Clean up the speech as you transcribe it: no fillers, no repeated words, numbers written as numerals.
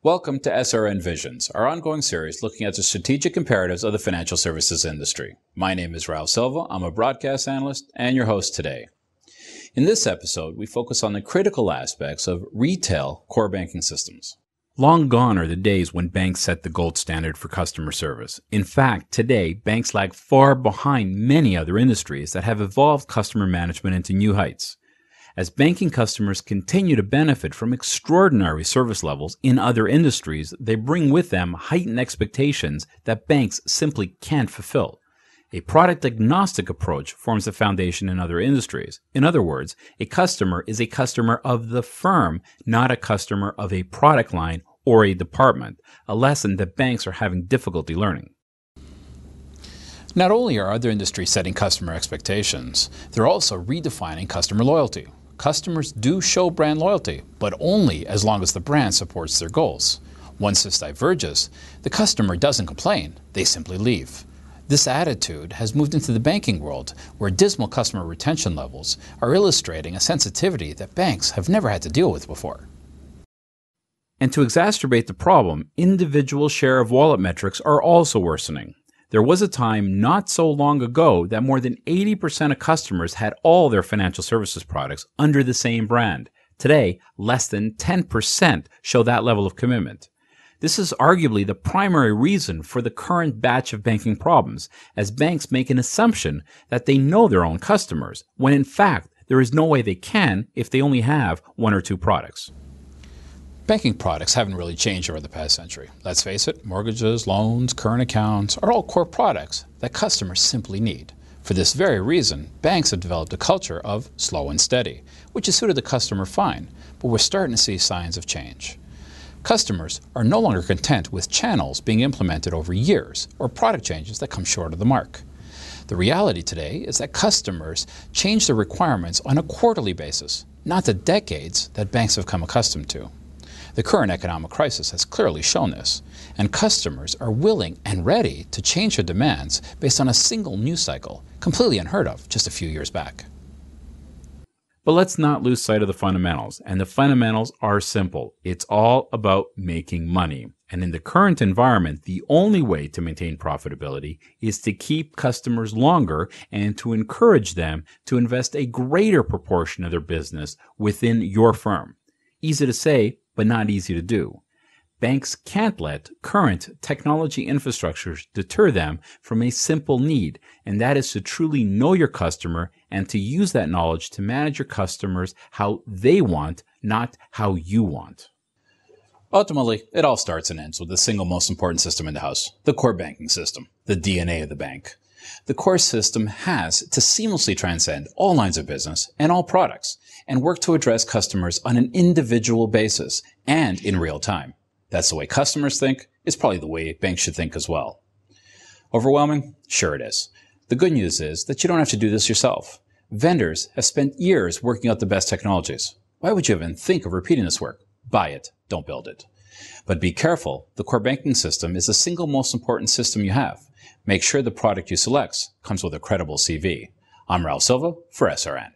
Welcome to SRN Visions, our ongoing series looking at the strategic imperatives of the financial services industry. My name is Raul Silva. I'm a broadcast analyst and your host today. In this episode, we focus on the critical aspects of retail core banking systems. Long gone are the days when banks set the gold standard for customer service. In fact, today, banks lag far behind many other industries that have evolved customer management into new heights. As banking customers continue to benefit from extraordinary service levels in other industries, they bring with them heightened expectations that banks simply can't fulfill. A product-agnostic approach forms the foundation in other industries. In other words, a customer is a customer of the firm, not a customer of a product line or a department, a lesson that banks are having difficulty learning. Not only are other industries setting customer expectations, they're also redefining customer loyalty. Customers do show brand loyalty, but only as long as the brand supports their goals. Once this diverges, the customer doesn't complain, they simply leave. This attitude has moved into the banking world, where dismal customer retention levels are illustrating a sensitivity that banks have never had to deal with before. And to exacerbate the problem, individual share of wallet metrics are also worsening. There was a time not so long ago that more than 80% of customers had all their financial services products under the same brand. Today, less than 10% show that level of commitment. This is arguably the primary reason for the current batch of banking problems, as banks make an assumption that they know their own customers, when in fact, there is no way they can if they only have one or two products. Banking products haven't really changed over the past century. Let's face it, mortgages, loans, current accounts are all core products that customers simply need. For this very reason, banks have developed a culture of slow and steady, which has suited the customer fine, but we're starting to see signs of change. Customers are no longer content with channels being implemented over years or product changes that come short of the mark. The reality today is that customers change their requirements on a quarterly basis, not the decades that banks have come accustomed to. The current economic crisis has clearly shown this, and customers are willing and ready to change their demands based on a single news cycle, completely unheard of just a few years back. But let's not lose sight of the fundamentals, and the fundamentals are simple. It's all about making money. And in the current environment, the only way to maintain profitability is to keep customers longer and to encourage them to invest a greater proportion of their business within your firm. Easy to say, but not easy to do. Banks can't let current technology infrastructures deter them from a simple need, and that is to truly know your customer and to use that knowledge to manage your customers how they want, not how you want. Ultimately, it all starts and ends with the single most important system in the house, the core banking system, the DNA of the bank. The core system has to seamlessly transcend all lines of business and all products and work to address customers on an individual basis and in real time. That's the way customers think. It's probably the way banks should think as well. Overwhelming? Sure it is. The good news is that you don't have to do this yourself. Vendors have spent years working out the best technologies. Why would you even think of repeating this work? Buy it, don't build it. But be careful. The core banking system is the single most important system you have. Make sure the product you select comes with a credible CV. I'm Raul Silva for SRN.